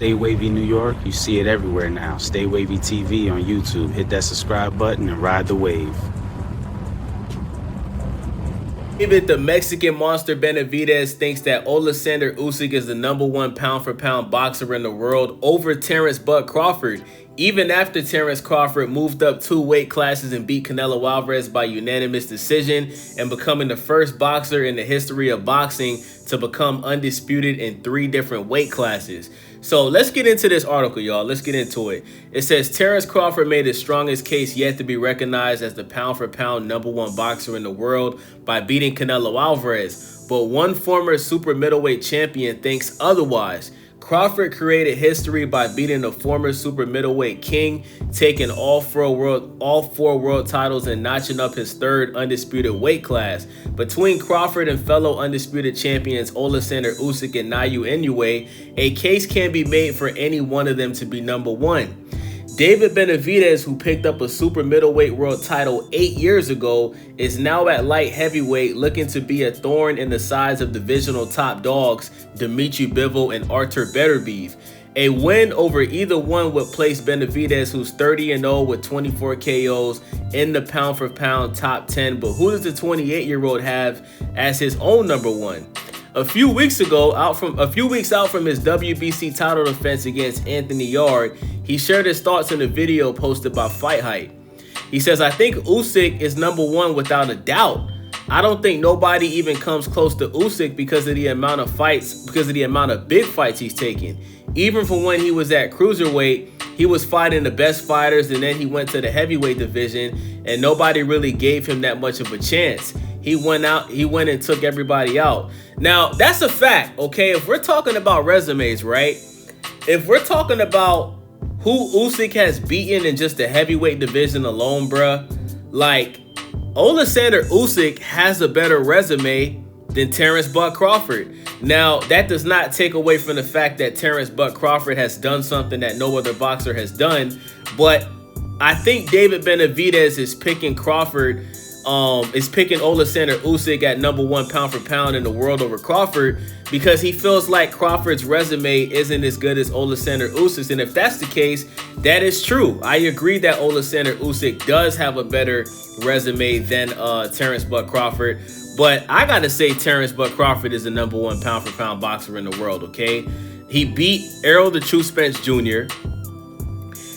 Stay Wavy New York, you see it everywhere now. Stay Wavy TV on YouTube. Hit that subscribe button and ride the wave. David the Mexican Monster Benavidez thinks that Oleksandr Usyk is the #1 pound-for-pound boxer in the world over Terence "Bud" Crawford, even after Terence Crawford moved up 2 weight classes and beat Canelo Alvarez by unanimous decision and becoming the first boxer in the history of boxing to become undisputed in 3 different weight classes. So let's get into this article, y'all. Let's get into it. It says Terence Crawford made his strongest case yet to be recognized as the pound-for-pound #1 boxer in the world by beating Canelo Alvarez, but one former super middleweight champion thinks otherwise. Crawford created history by beating the former super middleweight king, taking all four world titles and notching up his 3rd undisputed weight class. Between Crawford and fellow undisputed champions Oleksandr Usyk and Inoue, a case can be made for any one of them to be #1. David Benavidez, who picked up a super middleweight world title 8 years ago, is now at light heavyweight looking to be a thorn in the sides of divisional top dogs Dimitri Bivol and Artur Beterbiev. A win over either one would place Benavidez, who's 30-0 with 24 KOs, in the pound-for-pound top 10, but who does the 28-year-old have as his own #1? A few weeks out from his WBC title defense against Anthony Yarde, he shared his thoughts in a video posted by Fight Hype. He says, "I think Usyk is #1 without a doubt. I don't think nobody even comes close to Usyk because of the amount of big fights he's taken. Even from when he was at cruiserweight, he was fighting the best fighters, and then he went to the heavyweight division, and nobody really gave him that much of a chance. He went and took everybody out." Now, that's a fact, okay? If we're talking about resumes, right? If we're talking about who Usyk has beaten in just the heavyweight division alone, bruh, like, Oleksandr Usyk has a better resume than Terence "Bud" Crawford. Now, that does not take away from the fact that Terence "Bud" Crawford has done something that no other boxer has done, but I think David Benavidez is picking Oleksandr Usyk at #1 pound-for-pound in the world over Crawford because he feels like Crawford's resume isn't as good as Oleksandr Usyk's. And if that's the case, that is true. I agree that Oleksandr Usyk does have a better resume than Terence "Bud" Crawford. But I gotta say Terence "Bud" Crawford is the #1 pound-for-pound boxer in the world, okay? He beat Errol the True Spence Jr.,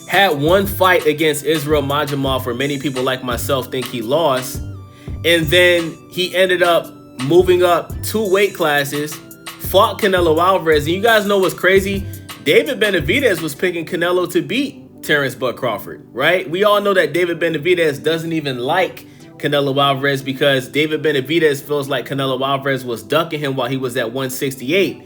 had one fight against Israel Majamov, where many people like myself think he lost, and then he ended up moving up 2 weight classes, fought Canelo Alvarez, and you guys know what's crazy? David Benavidez was picking Canelo to beat Terence "Bud" Crawford, right? We all know that David Benavidez doesn't even like Canelo Alvarez because David Benavidez feels like Canelo Alvarez was ducking him while he was at 168.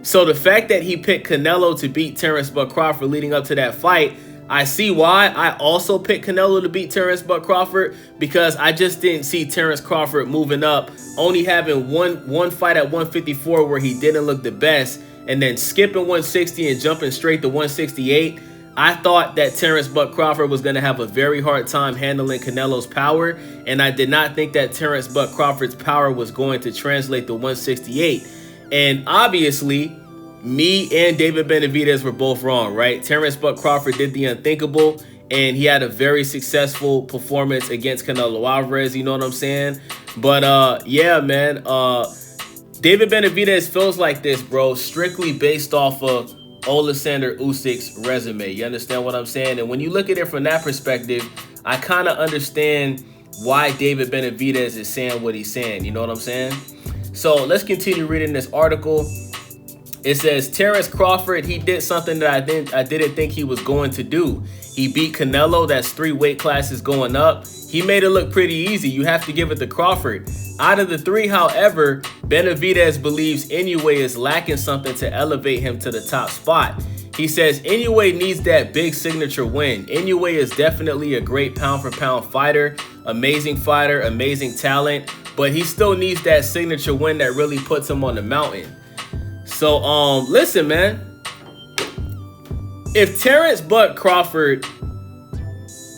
So the fact that he picked Canelo to beat Terence "Bud" Crawford leading up to that fight, I see why. I also picked Canelo to beat Terence "Bud" Crawford because I just didn't see Terence Crawford moving up, only having one fight at 154 where he didn't look the best, and then skipping 160 and jumping straight to 168. I thought that Terence "Bud" Crawford was going to have a very hard time handling Canelo's power, and I did not think that Terence "Bud" Crawford's power was going to translate to 168. And obviously, me and David Benavidez were both wrong, right? Terence "Bud" Crawford did the unthinkable, and he had a very successful performance against Canelo Alvarez, you know what I'm saying? But yeah, man, David Benavidez feels like this, bro, strictly based off of Oleksandr Usyk's resume. You understand what I'm saying? And when you look at it from that perspective, I kind of understand why David Benavidez is saying what he's saying, you know what I'm saying? So let's continue reading this article. It says, Terence Crawford, he did something that I didn't think he was going to do. He beat Canelo, that's 3 weight classes going up. He made it look pretty easy. You have to give it to Crawford. Out of the 3, however, Benavidez believes Inoue is lacking something to elevate him to the top spot. He says Inoue needs that big signature win. Inoue is definitely a great pound-for-pound fighter, amazing talent, but he still needs that signature win that really puts him on the mountain. So, listen, man. If Terence "Bud" Crawford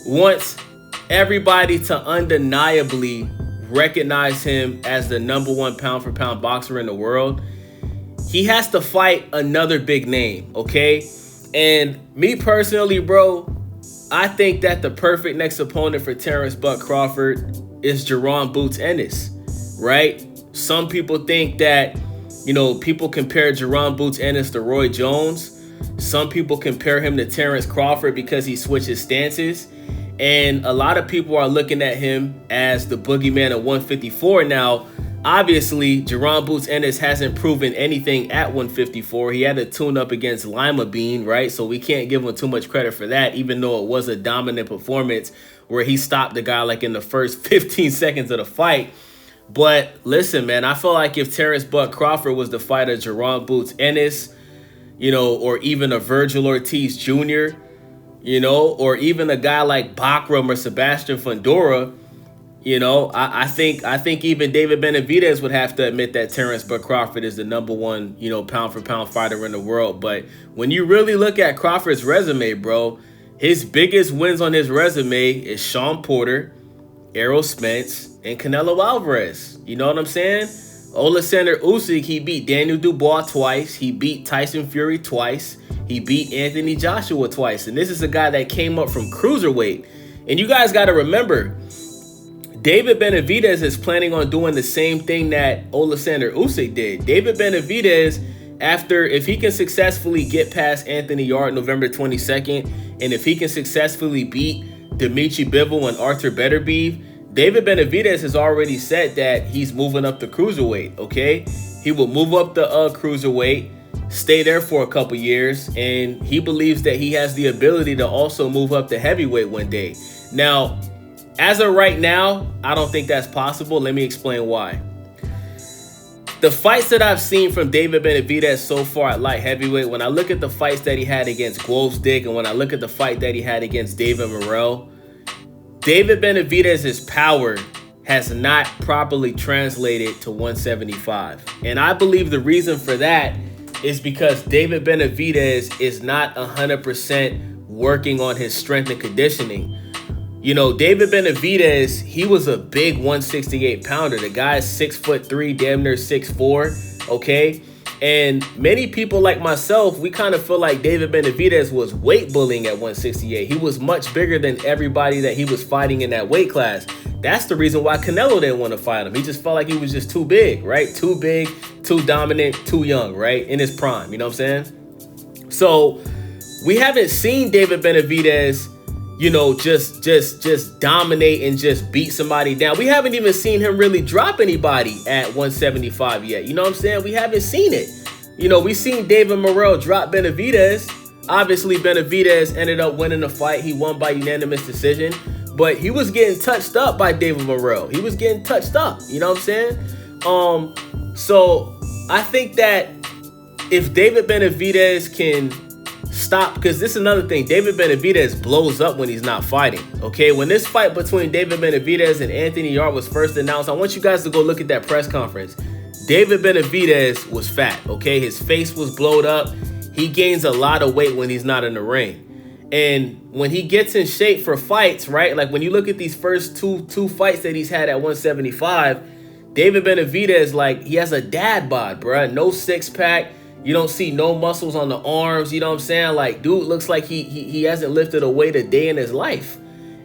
wants everybody to undeniably recognize him as the #1 pound-for-pound boxer in the world, he has to fight another big name, okay? And me personally, bro, I think that the perfect next opponent for Terence Buck Crawford is Jaron Boots Ennis, right? Some people think that, people compare Jaron Boots Ennis to Roy Jones. Some people compare him to Terence Crawford because he switches stances. And a lot of people are looking at him as the boogeyman at 154. Now, obviously, Jaron Boots Ennis hasn't proven anything at 154. He had a tune-up against Lima Bean, right? So we can't give him too much credit for that, even though it was a dominant performance where he stopped the guy like in the first 15 seconds of the fight. But listen, man, I feel like if Terence Buck Crawford was the fighter Jaron Boots Ennis, or even a Virgil Ortiz Jr., or even a guy like Bakram or Sebastian Fundora, I think even David Benavidez would have to admit that Terence Buck Crawford is the number one, pound for pound fighter in the world. But when you really look at Crawford's resume, bro, his biggest wins on his resume is Sean Porter, Errol Spence, and Canelo Alvarez. You know what I'm saying? Oleksandr Usyk, he beat Daniel Dubois twice. He beat Tyson Fury twice. He beat Anthony Joshua twice. And this is a guy that came up from cruiserweight. And you guys got to remember, David Benavidez is planning on doing the same thing that Oleksandr Usyk did. David Benavidez, if he can successfully get past Anthony Yarde November 22nd, and if he can successfully beat Dimitri Bivol and Artur Beterbiev, David Benavidez has already said that he's moving up the cruiserweight, okay? He will move up the cruiserweight, stay there for a couple years, and he believes that he has the ability to also move up to heavyweight one day. Now, as of right now, I don't think that's possible. Let me explain why. The fights that I've seen from David Benavidez so far at light heavyweight, when I look at the fights that he had against Gwolfsdick and when I look at the fight that he had against David Morrell, David Benavidez's power has not properly translated to 175. And I believe the reason for that is because David Benavidez is not 100% working on his strength and conditioning. David Benavidez, he was a big 168 pounder. The guy is 6'3", damn near 6'4", okay? And many people like myself, we kind of feel like David Benavidez was weight bullying at 168. He was much bigger than everybody that he was fighting in that weight class. That's the reason why Canelo didn't want to fight him. He just felt like he was just too big, right? Too big, too dominant, too young, right? In his prime, you know what I'm saying? So we haven't seen David Benavidez, just dominate and just beat somebody down. We haven't even seen him really drop anybody at 175 yet. You know what I'm saying? We haven't seen it. We've seen David Morrell drop Benavidez. Obviously, Benavidez ended up winning the fight. He won by unanimous decision. But he was getting touched up by David Morrell. He was getting touched up. You know what I'm saying? So I think that if David Benavidez can stop, because this is another thing, David Benavidez blows up when he's not fighting, okay? When this fight between David Benavidez and Anthony Yarde was first announced, I want you guys to go look at that press conference. David Benavidez was fat, okay? His face was blowed up. He gains a lot of weight when he's not in the ring. And when he gets in shape for fights, right? Like when you look at these first two fights that he's had at 175, David Benavidez, like, he has a dad bod, bruh. No six-pack. You don't see no muscles on the arms. You know what I'm saying? Like, dude looks like he hasn't lifted a weight a day in his life.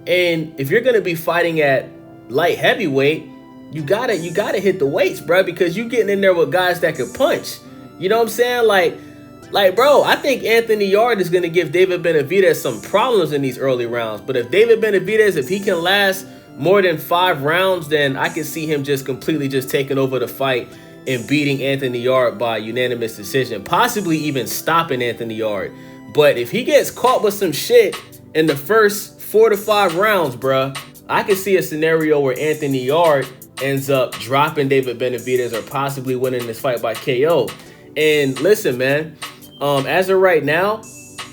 And if you're going to be fighting at light heavyweight, you gotta hit the weights, bro, because you getting in there with guys that can punch. You know what I'm saying? Like, bro, I think Anthony Yarde is going to give David Benavidez some problems in these early rounds. But if David Benavidez, if he can last more than 5 rounds, then I can see him just completely just taking over the fight and beating Anthony Yarde by unanimous decision, possibly even stopping Anthony Yarde. But if he gets caught with some shit in the first 4 to 5 rounds, bruh, I can see a scenario where Anthony Yarde ends up dropping David Benavidez or possibly winning this fight by KO. And listen, man, as of right now,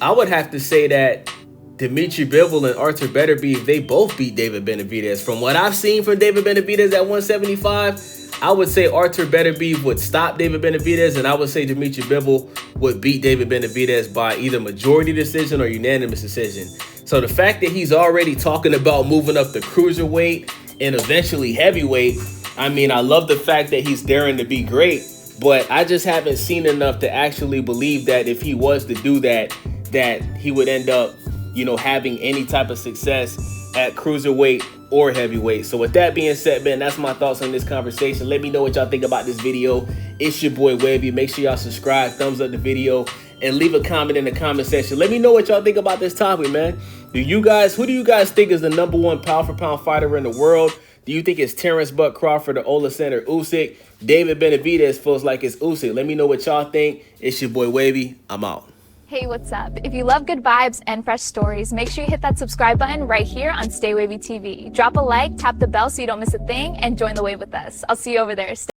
I would have to say that Dimitri Bivol and Artur Beterbiev, they both beat David Benavidez. From what I've seen from David Benavidez at 175, I would say Artur Beterbiev would stop David Benavidez, and I would say Dimitri Bivol would beat David Benavidez by either majority decision or unanimous decision. So the fact that he's already talking about moving up the cruiserweight and eventually heavyweight, I mean, I love the fact that he's daring to be great, but I just haven't seen enough to actually believe that if he was to do that, that he would end up, you know, having any type of success at cruiserweight or heavyweight. So with that being said, man, that's my thoughts on this conversation. Let me know what y'all think about this video. It's your boy Wavy. Make sure y'all subscribe, thumbs up the video, and leave a comment in the comment section. Let me know what y'all think about this topic, man. Who do you guys think is the #1 pound-for-pound fighter in the world? Do you think it's Terence Crawford or Oleksandr Usyk? David Benavidez feels like it's Usyk. Let me know what y'all think. It's your boy Wavy. I'm out. Hey, what's up? If you love good vibes and fresh stories, make sure you hit that subscribe button right here on Stay Wavy TV. Drop a like, tap the bell so you don't miss a thing, and join the wave with us. I'll see you over there.